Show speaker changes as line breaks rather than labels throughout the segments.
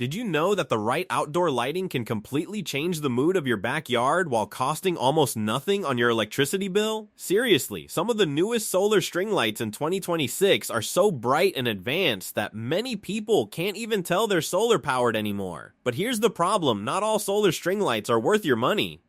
Did you know that the right outdoor lighting can completely change the mood of your backyard while costing almost nothing on your electricity bill? Seriously, some of the newest solar string lights in 2026 are so bright and advanced that many people can't even tell they're solar powered anymore. But here's the problem, not all solar string lights are worth your money.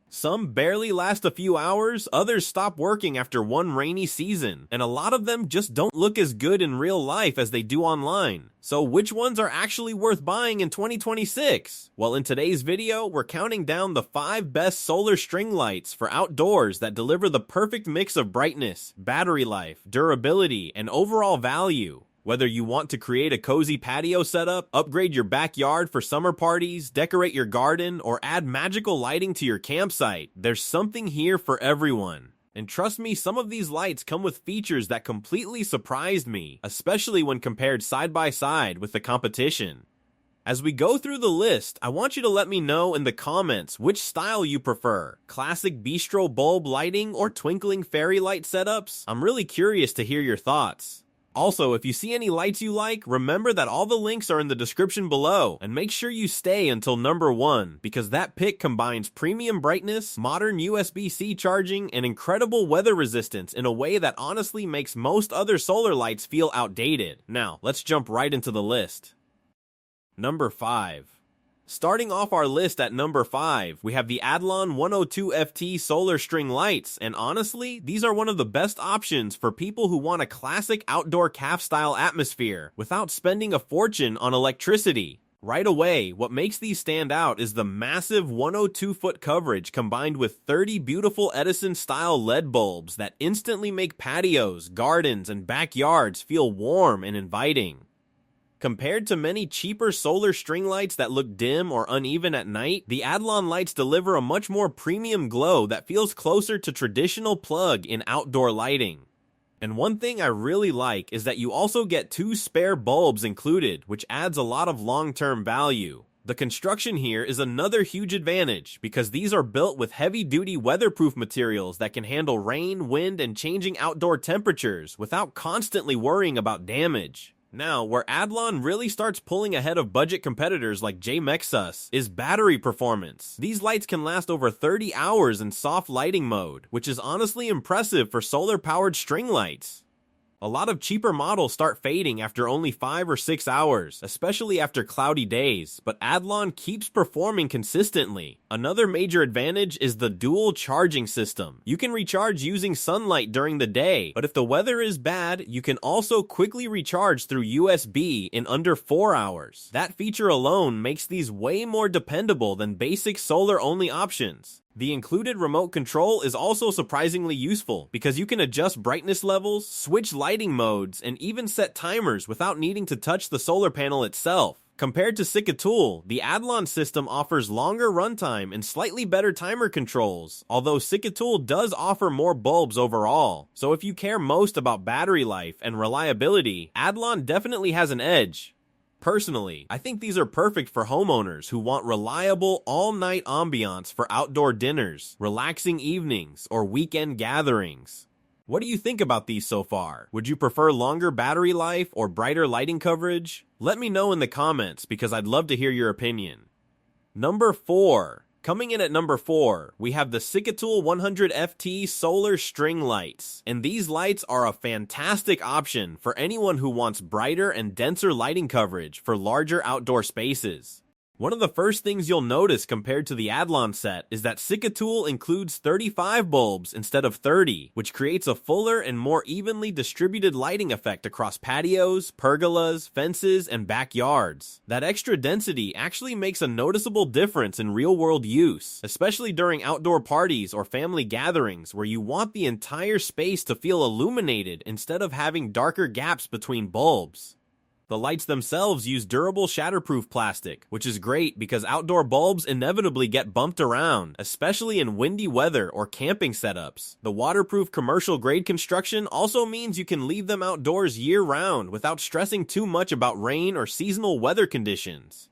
Some barely last a few hours, others stop working after one rainy season, and a lot of them just don't look as good in real life as they do online. So which ones are actually worth buying in 2026? Well, in today's video, we're counting down the 5 best solar string lights for outdoors that deliver the perfect mix of brightness, battery life, durability, and overall value. Whether you want to create a cozy patio setup, upgrade your backyard for summer parties, decorate your garden, or add magical lighting to your campsite, there's something here for everyone. And trust me, some of these lights come with features that completely surprised me, especially when compared side by side with the competition. As we go through the list, I want you to let me know in the comments which style you prefer, classic bistro bulb lighting or twinkling fairy light setups. I'm really curious to hear your thoughts. Also, if you see any lights you like, remember that all the links are in the description below, and make sure you stay until number 1, because that pick combines premium brightness, modern USB-C charging, and incredible weather resistance in a way that honestly makes most other solar lights feel outdated. Now, let's jump right into the list. Number 5. Starting off our list at number 5, we have the Adlon 102FT solar string lights, and honestly, these are one of the best options for people who want a classic outdoor calf-style atmosphere without spending a fortune on electricity. Right away, what makes these stand out is the massive 102-foot coverage combined with 30 beautiful Edison-style LED bulbs that instantly make patios, gardens, and backyards feel warm and inviting. Compared to many cheaper solar string lights that look dim or uneven at night, the Adlon lights deliver a much more premium glow that feels closer to traditional plug-in outdoor lighting. And one thing I really like is that you also get 2 spare bulbs included, which adds a lot of long-term value. The construction here is another huge advantage because these are built with heavy-duty weatherproof materials that can handle rain, wind, and changing outdoor temperatures without constantly worrying about damage. Now, where Adlon really starts pulling ahead of budget competitors like JMexus is battery performance. These lights can last over 30 hours in soft lighting mode, which is honestly impressive for solar-powered string lights. A lot of cheaper models start fading after only 5 or 6 hours, especially after cloudy days, but Adlon keeps performing consistently. Another major advantage is the dual charging system. You can recharge using sunlight during the day, but if the weather is bad, you can also quickly recharge through USB in under 4 hours. That feature alone makes these way more dependable than basic solar-only options. The included remote control is also surprisingly useful because you can adjust brightness levels, switch lighting modes, and even set timers without needing to touch the solar panel itself. Compared to Sikatool, the Adlon system offers longer runtime and slightly better timer controls, although Sikatool does offer more bulbs overall. So if you care most about battery life and reliability, Adlon definitely has an edge. Personally, I think these are perfect for homeowners who want reliable all-night ambiance for outdoor dinners, relaxing evenings, or weekend gatherings. What do you think about these so far? Would you prefer longer battery life or brighter lighting coverage? Let me know in the comments because I'd love to hear your opinion. Number 4. Coming in at number 4, we have the Sikatool 100FT solar string lights, and these lights are a fantastic option for anyone who wants brighter and denser lighting coverage for larger outdoor spaces. One of the first things you'll notice compared to the Adlon set is that Sikatool includes 35 bulbs instead of 30, which creates a fuller and more evenly distributed lighting effect across patios, pergolas, fences, and backyards. That extra density actually makes a noticeable difference in real-world use, especially during outdoor parties or family gatherings where you want the entire space to feel illuminated instead of having darker gaps between bulbs. The lights themselves use durable shatterproof plastic, which is great because outdoor bulbs inevitably get bumped around, especially in windy weather or camping setups. The waterproof commercial grade construction also means you can leave them outdoors year-round without stressing too much about rain or seasonal weather conditions.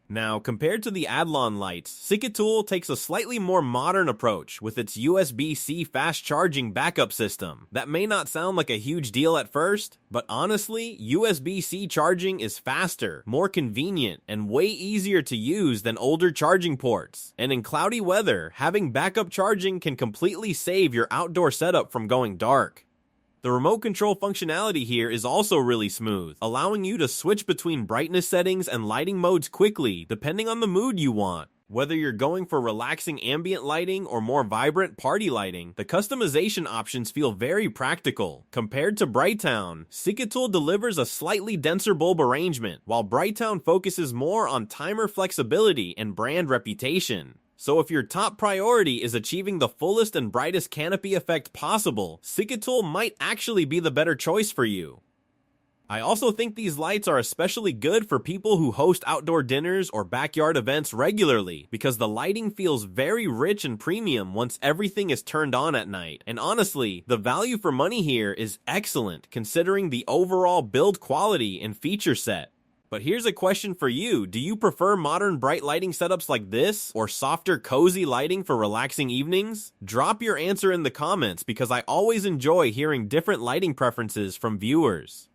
Now, compared to the Adlon lights, Sikatool takes a slightly more modern approach with its USB-C fast charging backup system. That may not sound like a huge deal at first, but honestly, USB-C charging is faster, more convenient, and way easier to use than older charging ports. And in cloudy weather, having backup charging can completely save your outdoor setup from going dark. The remote control functionality here is also really smooth, allowing you to switch between brightness settings and lighting modes quickly depending on the mood you want. Whether you're going for relaxing ambient lighting or more vibrant party lighting, the customization options feel very practical. Compared to Brighttown, Sikatool delivers a slightly denser bulb arrangement, while Brighttown focuses more on timer flexibility and brand reputation. So if your top priority is achieving the fullest and brightest canopy effect possible, Sikatool might actually be the better choice for you. I also think these lights are especially good for people who host outdoor dinners or backyard events regularly, because the lighting feels very rich and premium once everything is turned on at night. And honestly, the value for money here is excellent considering the overall build quality and feature set. But here's a question for you. Do you prefer modern bright lighting setups like this, or softer cozy lighting for relaxing evenings? Drop your answer in the comments because I always enjoy hearing different lighting preferences from viewers.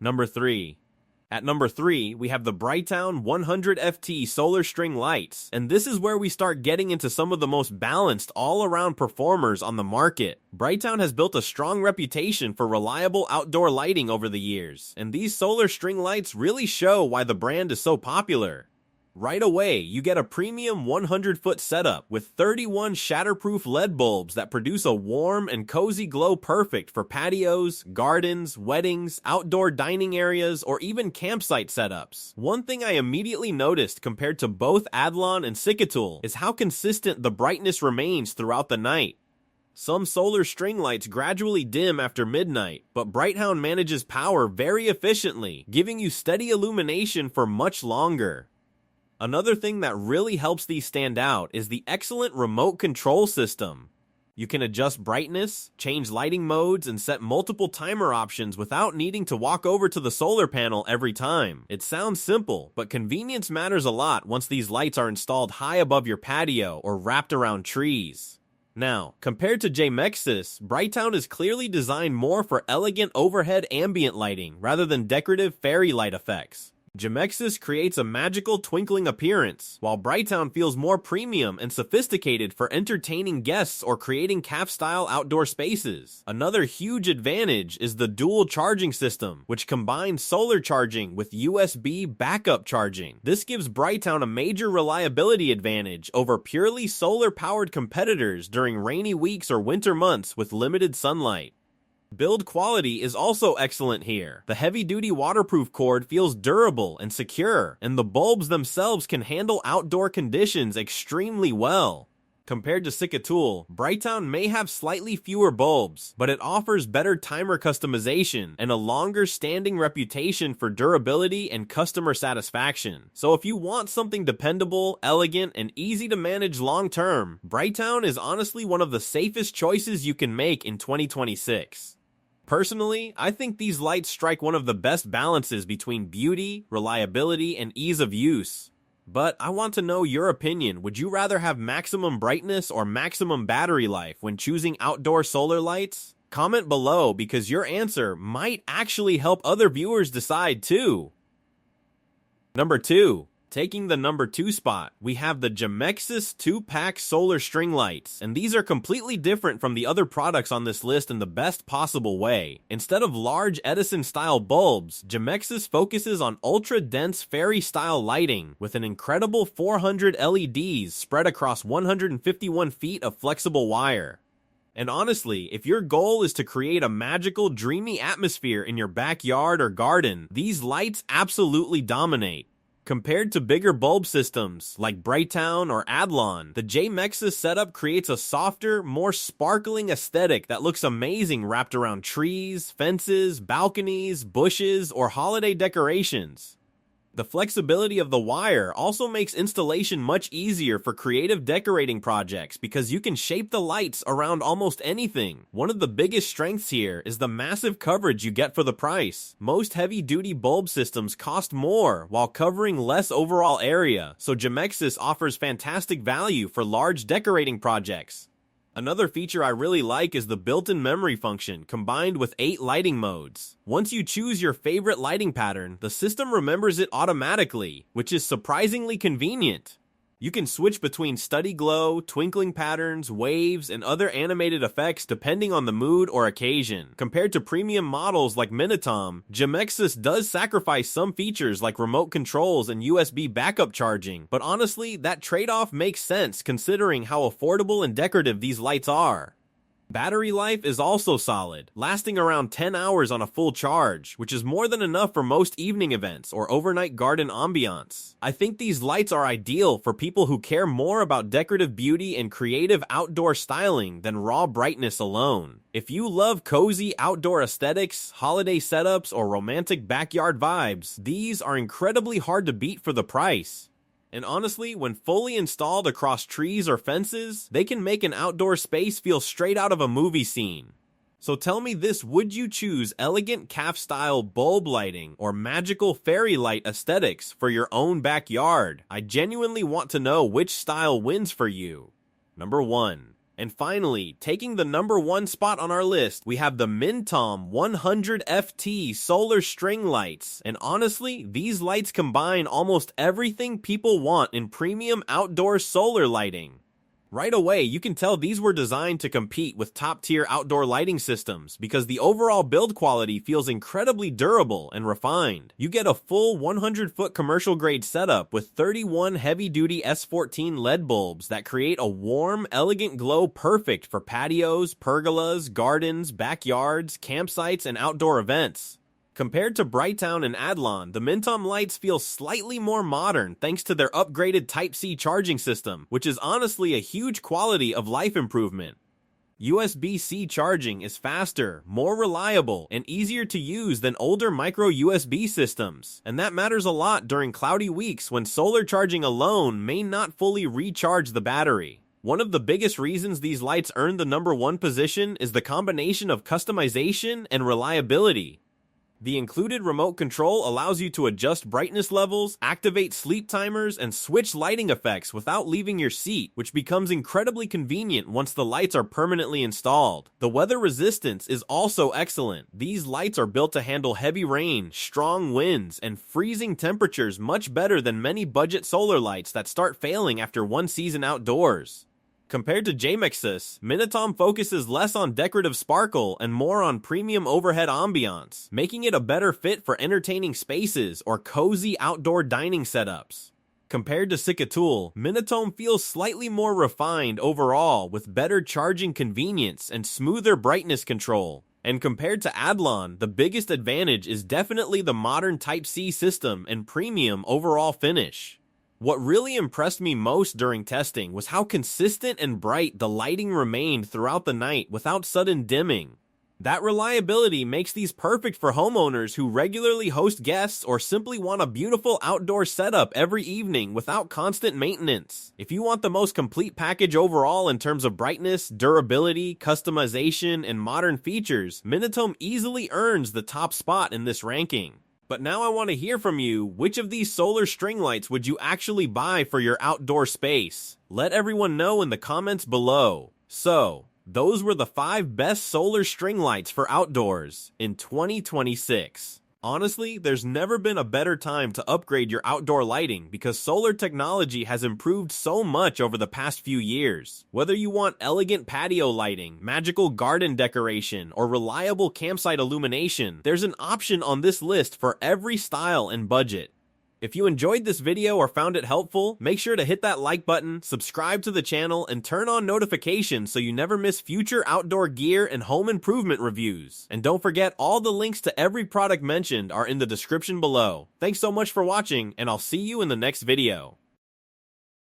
Number 3. At number 3, we have the Brighttown 100FT solar string lights, and this is where we start getting into some of the most balanced all-around performers on the market. Brighttown has built a strong reputation for reliable outdoor lighting over the years, and these solar string lights really show why the brand is so popular. Right away, you get a premium 100-foot setup with 31 shatterproof LED bulbs that produce a warm and cozy glow perfect for patios, gardens, weddings, outdoor dining areas, or even campsite setups. One thing I immediately noticed compared to both Adlon and Sikatool is how consistent the brightness remains throughout the night. Some solar string lights gradually dim after midnight, but Brighttown manages power very efficiently, giving you steady illumination for much longer. Another thing that really helps these stand out is the excellent remote control system. You can adjust brightness, change lighting modes, and set multiple timer options without needing to walk over to the solar panel every time. It sounds simple, but convenience matters a lot once these lights are installed high above your patio or wrapped around trees. Now, compared to Jamexis, Brighttown is clearly designed more for elegant overhead ambient lighting rather than decorative fairy light effects. Jamexis creates a magical twinkling appearance, while Brighttown feels more premium and sophisticated for entertaining guests or creating cafe-style outdoor spaces. Another huge advantage is the dual charging system, which combines solar charging with USB backup charging. This gives Brighttown a major reliability advantage over purely solar-powered competitors during rainy weeks or winter months with limited sunlight. Build quality is also excellent here. The heavy-duty waterproof cord feels durable and secure, and the bulbs themselves can handle outdoor conditions extremely well. Compared to Sikatool, Brighttown may have slightly fewer bulbs, but it offers better timer customization and a longer-standing reputation for durability and customer satisfaction. So if you want something dependable, elegant, and easy to manage long-term, Brighttown is honestly one of the safest choices you can make in 2026. Personally, I think these lights strike one of the best balances between beauty, reliability, and ease of use. But I want to know your opinion. Would you rather have maximum brightness or maximum battery life when choosing outdoor solar lights? Comment below because your answer might actually help other viewers decide too. Number 2. Taking the number 2 spot, we have the Jamexis 2-pack solar string lights, and these are completely different from the other products on this list in the best possible way. Instead of large Edison-style bulbs, Jamexis focuses on ultra-dense fairy-style lighting with an incredible 400 LEDs spread across 151 feet of flexible wire. And honestly, if your goal is to create a magical, dreamy atmosphere in your backyard or garden, these lights absolutely dominate. Compared to bigger bulb systems like Brighttown or Adlon, the Jamexis setup creates a softer, more sparkling aesthetic that looks amazing wrapped around trees, fences, balconies, bushes, or holiday decorations. The flexibility of the wire also makes installation much easier for creative decorating projects because you can shape the lights around almost anything. One of the biggest strengths here is the massive coverage you get for the price. Most heavy-duty bulb systems cost more while covering less overall area, so Gemexis offers fantastic value for large decorating projects. Another feature I really like is the built-in memory function combined with 8 lighting modes. Once you choose your favorite lighting pattern, the system remembers it automatically, which is surprisingly convenient. You can switch between steady glow, twinkling patterns, waves, and other animated effects depending on the mood or occasion. Compared to premium models like Minitom, Gemexis does sacrifice some features like remote controls and USB backup charging, but honestly, that trade-off makes sense considering how affordable and decorative these lights are. Battery life is also solid, lasting around 10 hours on a full charge, which is more than enough for most evening events or overnight garden ambiance. I think these lights are ideal for people who care more about decorative beauty and creative outdoor styling than raw brightness alone. If you love cozy outdoor aesthetics, holiday setups, or romantic backyard vibes, these are incredibly hard to beat for the price. And honestly, when fully installed across trees or fences, they can make an outdoor space feel straight out of a movie scene. So tell me this, would you choose elegant calf-style bulb lighting or magical fairy light aesthetics for your own backyard? I genuinely want to know which style wins for you. Number 1. And finally, taking the number 1 spot on our list, we have the Mintom 100FT solar string lights. And honestly, these lights combine almost everything people want in premium outdoor solar lighting. Right away, you can tell these were designed to compete with top-tier outdoor lighting systems because the overall build quality feels incredibly durable and refined. You get a full 100-foot commercial-grade setup with 31 heavy-duty S14 LED bulbs that create a warm, elegant glow perfect for patios, pergolas, gardens, backyards, campsites, and outdoor events. Compared to Brighttown and Adlon, the Mintom lights feel slightly more modern thanks to their upgraded Type-C charging system, which is honestly a huge quality of life improvement. USB-C charging is faster, more reliable, and easier to use than older micro USB systems, and that matters a lot during cloudy weeks when solar charging alone may not fully recharge the battery. One of the biggest reasons these lights earned the number 1 position is the combination of customization and reliability. The included remote control allows you to adjust brightness levels, activate sleep timers, and switch lighting effects without leaving your seat, which becomes incredibly convenient once the lights are permanently installed. The weather resistance is also excellent. These lights are built to handle heavy rain, strong winds, and freezing temperatures much better than many budget solar lights that start failing after one season outdoors. Compared to Gemexis, Minitom focuses less on decorative sparkle and more on premium overhead ambiance, making it a better fit for entertaining spaces or cozy outdoor dining setups. Compared to Cicatul, Minitom feels slightly more refined overall with better charging convenience and smoother brightness control. And compared to Adlon, the biggest advantage is definitely the modern Type-C system and premium overall finish. What really impressed me most during testing was how consistent and bright the lighting remained throughout the night without sudden dimming. That reliability makes these perfect for homeowners who regularly host guests or simply want a beautiful outdoor setup every evening without constant maintenance. If you want the most complete package overall in terms of brightness, durability, customization, and modern features, Minitom easily earns the top spot in this ranking. But now I want to hear from you, which of these solar string lights would you actually buy for your outdoor space? Let everyone know in the comments below. So, those were the 5 best solar string lights for outdoors in 2026. Honestly, there's never been a better time to upgrade your outdoor lighting because solar technology has improved so much over the past few years. Whether you want elegant patio lighting, magical garden decoration, or reliable campsite illumination, there's an option on this list for every style and budget. If you enjoyed this video or found it helpful, make sure to hit that like button, subscribe to the channel, and turn on notifications so you never miss future outdoor gear and home improvement reviews. And don't forget, all the links to every product mentioned are in the description below. Thanks so much for watching, and I'll see you in the next video.